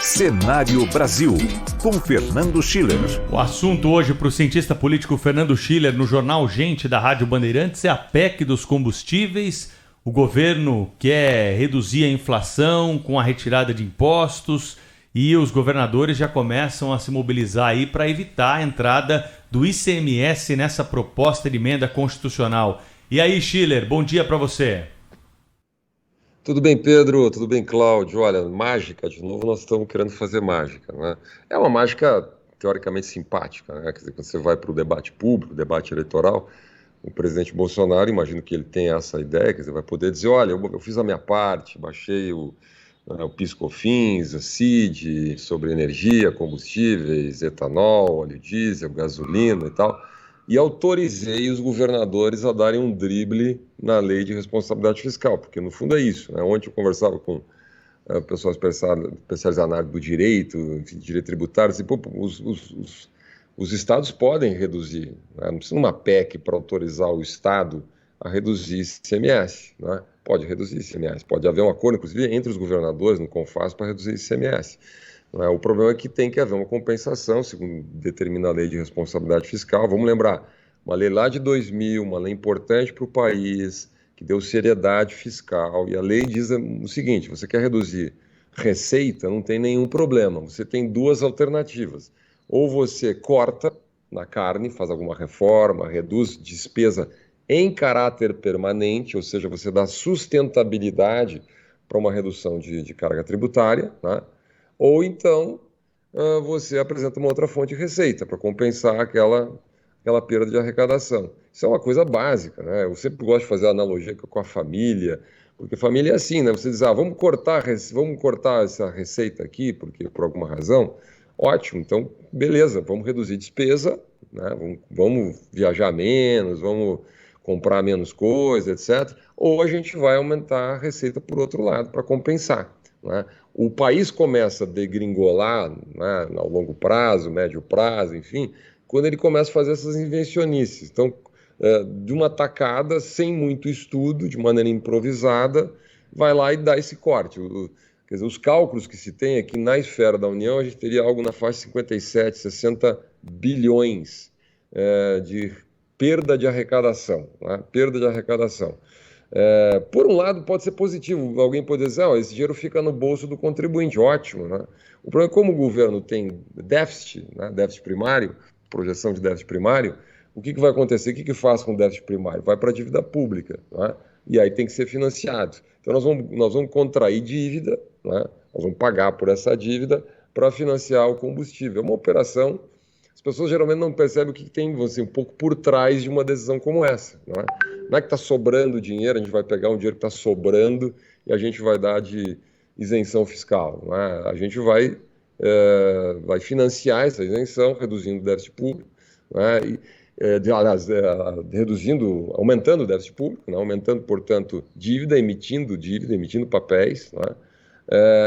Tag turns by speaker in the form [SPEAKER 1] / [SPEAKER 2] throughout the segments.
[SPEAKER 1] Cenário Brasil, com Fernando Schiller.
[SPEAKER 2] O assunto hoje para o cientista político Fernando Schiller no Jornal Gente da Rádio Bandeirantes é a PEC dos combustíveis. O governo quer reduzir a inflação com a retirada de impostos e os governadores já começam a se mobilizar aí para evitar a entrada do ICMS nessa proposta de emenda constitucional. E aí, Schiller, bom dia para você.
[SPEAKER 3] Tudo bem, Pedro? Tudo bem, Cláudio? Olha, mágica, de novo nós estamos querendo fazer mágica, né? É uma mágica teoricamente simpática, né? Quer dizer, quando você vai para o debate público, debate eleitoral, o presidente Bolsonaro, imagino que ele tenha essa ideia, quer dizer, vai poder dizer, olha, eu fiz a minha parte, baixei o PIS/COFINS, a CID, sobre energia, combustíveis, etanol, óleo diesel, gasolina e tal, e autorizei os governadores a darem um drible na lei de responsabilidade fiscal, porque no fundo é isso, né? Ontem eu conversava com pessoas especializadas na área do direito, enfim, direito tributário, assim, pô, os estados podem reduzir, né? Não precisa de uma PEC para autorizar o estado a reduzir ICMS, né? Pode reduzir ICMS, pode haver um acordo, inclusive, entre os governadores no CONFAS para reduzir ICMS. O problema é que tem que haver uma compensação, segundo determina a lei de responsabilidade fiscal. Vamos lembrar, uma lei lá de 2000, uma lei importante para o país, que deu seriedade fiscal, e a lei diz o seguinte, você quer reduzir receita, não tem nenhum problema, você tem duas alternativas. Ou você corta na carne, faz alguma reforma, reduz despesa em caráter permanente, ou seja, você dá sustentabilidade para uma redução de carga tributária, né? Ou então você apresenta uma outra fonte de receita para compensar aquela perda de arrecadação. Isso é uma coisa básica, né? Eu sempre gosto de fazer a analogia com a família, porque família é assim, né? Você diz, vamos cortar essa receita aqui, porque por alguma razão, ótimo, então beleza, vamos reduzir despesa, né? Vamos viajar menos, vamos comprar menos coisa, etc. Ou a gente vai aumentar a receita por outro lado para compensar, né? O país começa a degringolar, né, ao longo prazo, médio prazo, enfim, quando ele começa a fazer essas invencionices. Então, de uma tacada, sem muito estudo, de maneira improvisada, vai lá e dá esse corte. Quer dizer, os cálculos que se tem é que na esfera da União a gente teria algo na faixa de 57, 60 bilhões de perda de arrecadação, né? Perda de arrecadação. Por um lado, pode ser positivo, alguém pode dizer, esse dinheiro fica no bolso do contribuinte, ótimo, né? O problema é como o governo tem déficit, né? Déficit primário, projeção de déficit primário, o que vai acontecer? O que faz com o déficit primário? Vai para a dívida pública, né? E aí tem que ser financiado. Então nós vamos contrair dívida, né? Nós vamos pagar por essa dívida para financiar o combustível. É uma operação. As pessoas geralmente não percebem o que tem assim, um pouco por trás de uma decisão como essa, não é? Não é que está sobrando dinheiro, a gente vai pegar um dinheiro que está sobrando e a gente vai dar de isenção fiscal, não é? A gente vai financiar essa isenção, reduzindo o déficit público, não é? Aumentando o déficit público, né? Aumentando, portanto, emitindo papéis, não é?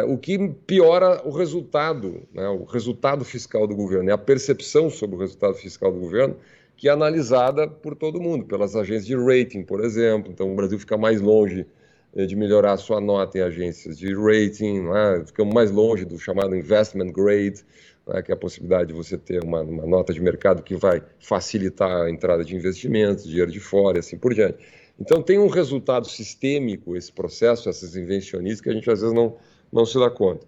[SPEAKER 3] O que piora o resultado, né? O resultado fiscal do governo, a percepção sobre o resultado fiscal do governo, que é analisada por todo mundo, pelas agências de rating, por exemplo. Então, o Brasil fica mais longe de melhorar a sua nota em agências de rating, né? Ficamos mais longe do chamado investment grade, né? Que é a possibilidade de você ter uma nota de mercado que vai facilitar a entrada de investimentos, dinheiro de fora e assim por diante. Então, tem um resultado sistêmico esse processo, essas invencionistas, que a gente às vezes não se dá conta.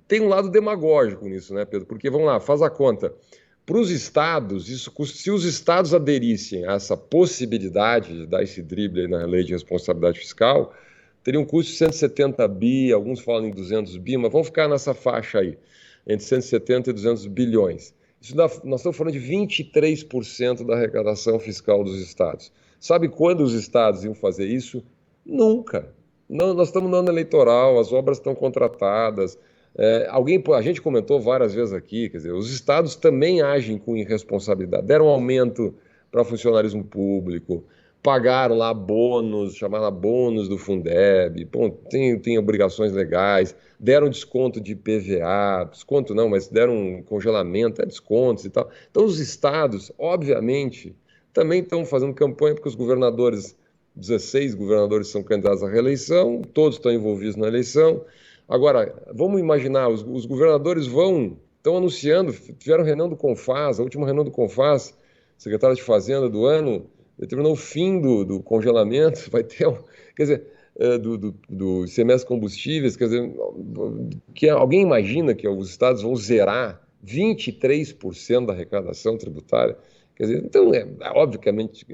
[SPEAKER 3] Tem um lado demagógico nisso, né, Pedro? Porque, vamos lá, faz a conta. Para os estados, se os estados aderissem a essa possibilidade de dar esse drible aí na lei de responsabilidade fiscal, teria um custo de 170 bi, alguns falam em 200 bi, mas vamos ficar nessa faixa aí, entre 170 e 200 bilhões. Nós estamos falando de 23% da arrecadação fiscal dos estados. Sabe quando os estados iam fazer isso? Nunca. Não, nós estamos no ano eleitoral, as obras estão contratadas. A gente comentou várias vezes aqui, quer dizer, os estados também agem com irresponsabilidade. Deram aumento para funcionarismo público, pagaram lá bônus, chamaram bônus do Fundeb, tem obrigações legais, deram desconto de IPVA, desconto não, mas deram um congelamento, descontos e tal. Então os estados, obviamente, também estão fazendo campanha porque os governadores, 16 governadores são candidatos à reeleição, todos estão envolvidos na eleição. Agora, vamos imaginar, os governadores estão anunciando, tiveram reunião do CONFAS, a última reunião do CONFAS, secretário de Fazenda do ano, determinou o fim do congelamento, vai ter, quer dizer, do ICMS combustíveis, quer dizer, que alguém imagina que os estados vão zerar 23% da arrecadação tributária? Quer dizer, então,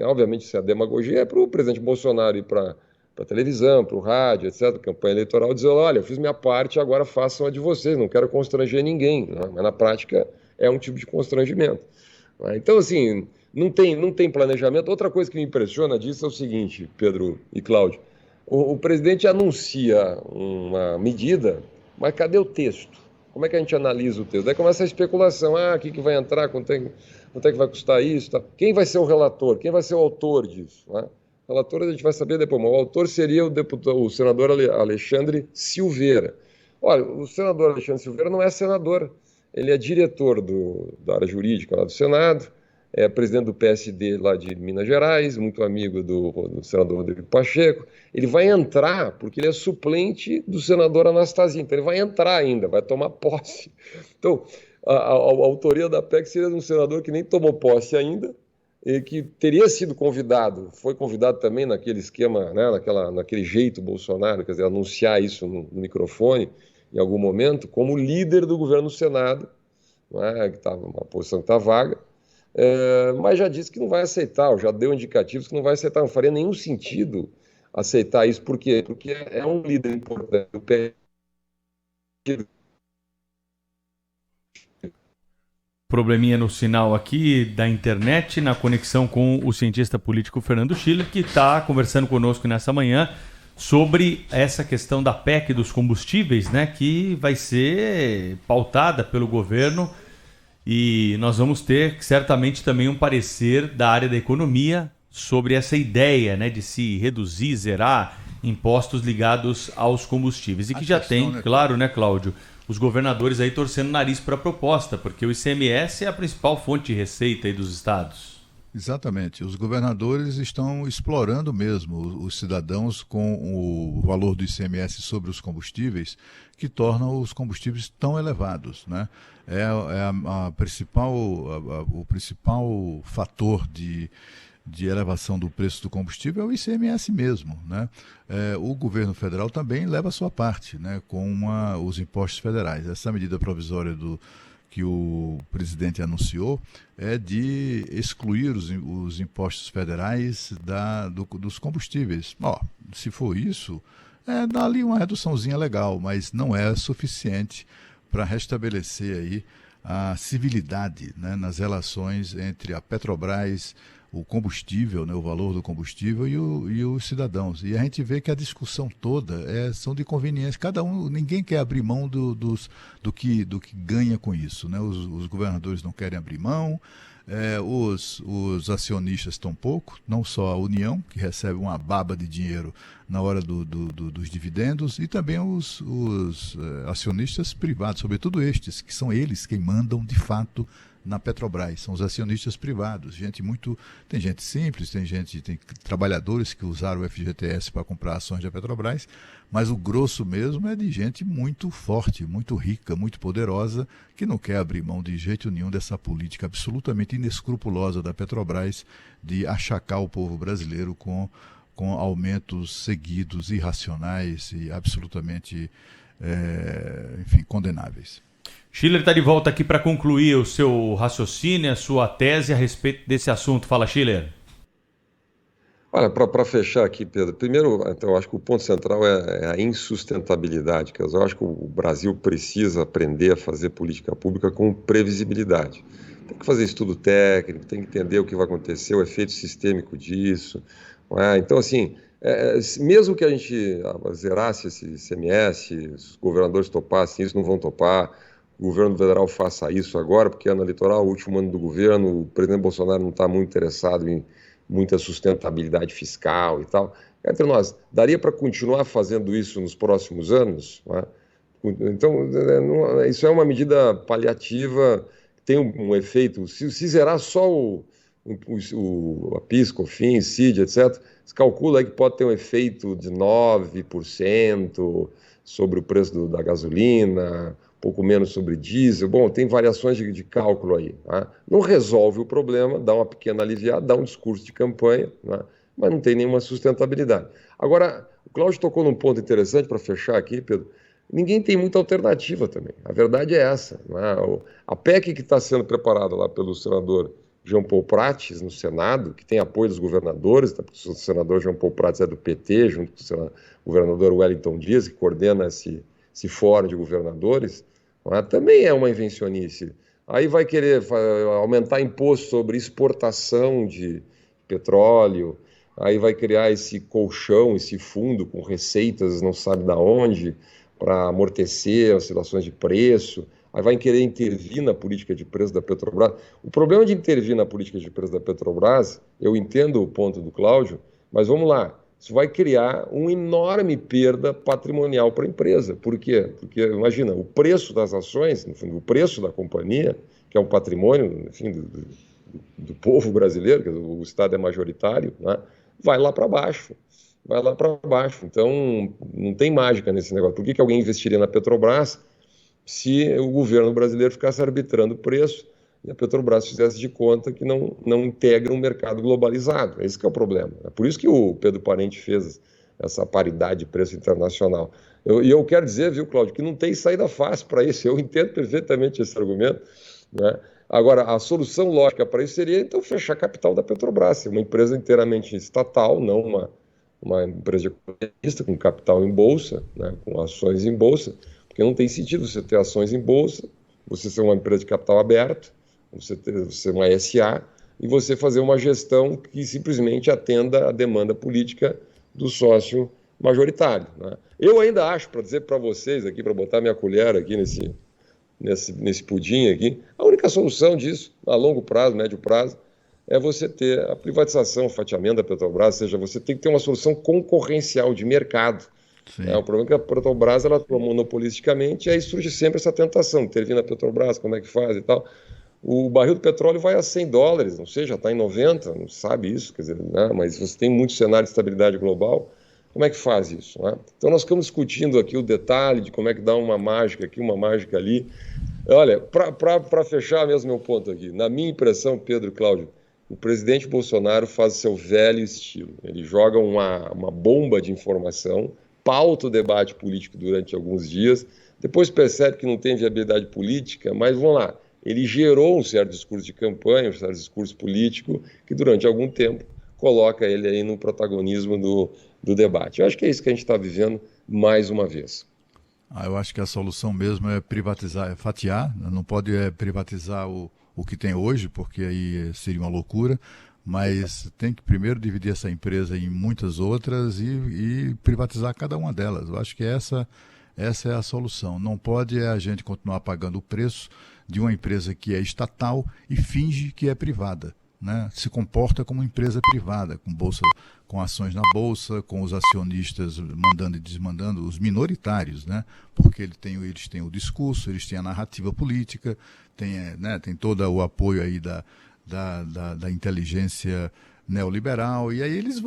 [SPEAKER 3] obviamente, se a demagogia é para o presidente Bolsonaro ir para a televisão, para o rádio, etc., campanha eleitoral, dizer, olha, eu fiz minha parte, agora façam a de vocês, não quero constranger ninguém, né? Mas na prática é um tipo de constrangimento. Né? Então, assim, não tem planejamento. Outra coisa que me impressiona disso é o seguinte, Pedro e Cláudio, o presidente anuncia uma medida, mas cadê o texto? Como é que a gente analisa o texto? Daí começa a especulação, o que vai entrar, quanto é que vai custar isso? Tá? Quem vai ser o relator? Quem vai ser o autor disso? Né? O relator a gente vai saber depois, mas o autor seria o senador Alexandre Silveira. Olha, o senador Alexandre Silveira não é senador, ele é diretor da área jurídica lá do Senado, é presidente do PSD lá de Minas Gerais, muito amigo do senador Rodrigo Pacheco. Ele vai entrar, porque ele é suplente do senador Anastasia, então ele vai entrar ainda, vai tomar posse. Então, a autoria da PEC seria de um senador que nem tomou posse ainda, e que teria sido convidado, foi convidado também naquele esquema, né, naquele jeito Bolsonaro, quer dizer, anunciar isso no microfone em algum momento, como líder do governo no Senado, né, que estava uma posição que está vaga, mas já disse que não vai aceitar, ou já deu indicativos que não vai aceitar, não faria nenhum sentido aceitar isso. Por quê? Porque é um líder importante do PSD.
[SPEAKER 2] Probleminha no sinal aqui da internet, na conexão com o cientista político Fernando Schiller, que está conversando conosco nessa manhã sobre essa questão da PEC dos combustíveis, né, que vai ser pautada pelo governo. E nós vamos ter certamente também um parecer da área da economia sobre essa ideia, né, de se reduzir, zerar impostos ligados aos combustíveis. E que já tem, né, claro, né, Cláudio, os governadores aí torcendo o nariz para a proposta, porque o ICMS é a principal fonte de receita aí dos estados.
[SPEAKER 4] Exatamente. Os governadores estão explorando mesmo os cidadãos com o valor do ICMS sobre os combustíveis, que tornam os combustíveis tão elevados, né? O principal fator de elevação do preço do combustível é o ICMS mesmo, né? O governo federal também leva a sua parte, né, com os impostos federais. Essa medida provisória que o presidente anunciou é de excluir os impostos federais dos combustíveis. Se for isso, dá ali uma reduçãozinha legal, mas não é suficiente para restabelecer aí a civilidade, né, nas relações entre a Petrobras, o combustível, né, o valor do combustível e os cidadãos. E a gente vê que a discussão toda são de conveniência. Ninguém quer abrir mão do que ganha com isso, né? Os governadores não querem abrir mão, os acionistas tampouco, não só a União, que recebe uma baba de dinheiro na hora dos dividendos, e também os acionistas privados, sobretudo estes, que são eles quem mandam de fato na Petrobras, são os acionistas privados. Tem gente simples, tem trabalhadores que usaram o FGTS para comprar ações da Petrobras, mas o grosso mesmo é de gente muito forte, muito rica, muito poderosa, que não quer abrir mão de jeito nenhum dessa política absolutamente inescrupulosa da Petrobras de achacar o povo brasileiro com aumentos seguidos, irracionais e absolutamente, condenáveis.
[SPEAKER 2] Schiller está de volta aqui para concluir o seu raciocínio, a sua tese a respeito desse assunto. Fala, Schiller.
[SPEAKER 3] Olha, para fechar aqui, Pedro, primeiro, então, eu acho que o ponto central é a insustentabilidade. Quer dizer, eu acho que o Brasil precisa aprender a fazer política pública com previsibilidade. Tem que fazer estudo técnico, tem que entender o que vai acontecer, o efeito sistêmico disso. Então, assim, mesmo que a gente zerasse esse ICMS, os governadores topassem isso, não vão topar. O governo federal faça isso agora, porque ano eleitoral, o último ano do governo, o presidente Bolsonaro não está muito interessado em muita sustentabilidade fiscal e tal. Entre nós, daria para continuar fazendo isso nos próximos anos? Né? Então, isso é uma medida paliativa, tem um efeito. Se zerar só a PIS, COFINS, CID, etc., se calcula aí que pode ter um efeito de 9%, sobre o preço da gasolina, pouco menos sobre diesel. Bom, tem variações de cálculo aí. Tá? Não resolve o problema, dá uma pequena aliviada, dá um discurso de campanha, né? Mas não tem nenhuma sustentabilidade. Agora, o Cláudio tocou num ponto interessante para fechar aqui, Pedro. Ninguém tem muita alternativa também. A verdade é essa. Né? A PEC que está sendo preparada lá pelo senador Jean Paul Prates no Senado, que tem apoio dos governadores, tá? Porque o senador Jean Paul Prates é do PT, junto com o governador Wellington Dias, que coordena esse fórum de governadores, também é uma invencionice. Aí vai querer aumentar imposto sobre exportação de petróleo, aí vai criar esse colchão, esse fundo com receitas não sabe de onde, para amortecer oscilações de preço, aí vai querer intervir na política de preço da Petrobras. O problema de intervir na política de preço da Petrobras, eu entendo o ponto do Cláudio, mas vamos lá, isso vai criar uma enorme perda patrimonial para a empresa. Por quê? Porque, imagina, o preço das ações, no fundo, o preço da companhia, que é um patrimônio, enfim, do povo brasileiro, que o Estado é majoritário, né, vai lá para baixo. Vai lá para baixo. Então, não tem mágica nesse negócio. Por que alguém investiria na Petrobras se o governo brasileiro ficasse arbitrando o preço e a Petrobras fizesse de conta que não integra um mercado globalizado? Esse que é o problema. É por isso que o Pedro Parente fez essa paridade de preço internacional. E eu quero dizer, viu, Cláudio, que não tem saída fácil para isso. Eu entendo perfeitamente esse argumento, né? Agora, a solução lógica para isso seria, então, fechar a capital da Petrobras, ser uma empresa inteiramente estatal, não uma empresa de acionista com capital em bolsa, né, com ações em bolsa, porque não tem sentido você ter ações em bolsa, você ser uma empresa de capital aberto, você ser uma SA, e você fazer uma gestão que simplesmente atenda à demanda política do sócio majoritário. Né? Eu ainda acho, para dizer para vocês aqui, para botar minha colher aqui nesse pudim aqui, a única solução disso, a longo prazo, médio prazo, é você ter a privatização, o fatiamento da Petrobras, ou seja, você tem que ter uma solução concorrencial de mercado. O problema é que a Petrobras ela atua monopolisticamente, e aí surge sempre essa tentação, intervir na Petrobras, como é que faz e tal. O barril do petróleo vai a $100, não sei, já está em 90, não sabe isso, quer dizer, né? Mas você tem muito cenário de estabilidade global, como é que faz isso? Né? Então nós ficamos discutindo aqui o detalhe de como é que dá uma mágica aqui, uma mágica ali. Olha, para fechar mesmo meu ponto aqui, na minha impressão, Pedro e Cláudio, o presidente Bolsonaro faz o seu velho estilo. Ele joga uma bomba de informação, pauta o debate político durante alguns dias, depois percebe que não tem viabilidade política, mas vamos lá, ele gerou um certo discurso de campanha, um certo discurso político, que durante algum tempo coloca ele aí no protagonismo do debate. Eu acho que é isso que a gente está vivendo mais uma vez.
[SPEAKER 4] Eu acho que a solução mesmo é privatizar, é fatiar, não pode privatizar o que tem hoje, porque aí seria uma loucura, mas tem que primeiro dividir essa empresa em muitas outras e privatizar cada uma delas. Eu acho que essa é a solução. Não pode a gente continuar pagando o preço de uma empresa que é estatal e finge que é privada, né? Se comporta como empresa privada, com ações na bolsa, com os acionistas mandando e desmandando, os minoritários, né? Porque eles têm o discurso, eles têm a narrativa política, tem todo o apoio aí da inteligência neoliberal, e aí eles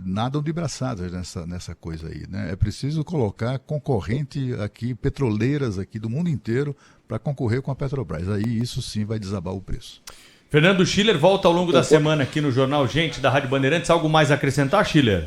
[SPEAKER 4] nadam de braçadas nessa coisa aí, né? É preciso colocar concorrente aqui, petroleiras aqui do mundo inteiro para concorrer com a Petrobras. Aí isso sim vai desabar o preço.
[SPEAKER 2] Fernando Schiller volta ao longo da semana aqui no Jornal Gente da Rádio Bandeirantes. Algo mais a acrescentar, Schiller?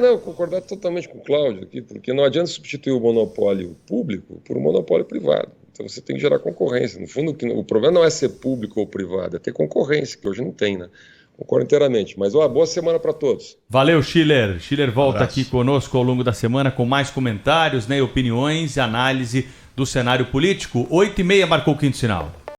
[SPEAKER 3] Não, concordar totalmente com o Cláudio aqui, porque não adianta substituir o monopólio público por um monopólio privado. Então você tem que gerar concorrência. No fundo, o problema não é ser público ou privado, é ter concorrência, que hoje não tem, né? Concordo inteiramente. Mas boa semana para todos.
[SPEAKER 2] Valeu, Schiller. Schiller volta aqui conosco ao longo da semana com mais comentários, né, opiniões e análise do cenário político. 8h30 marcou o quinto sinal.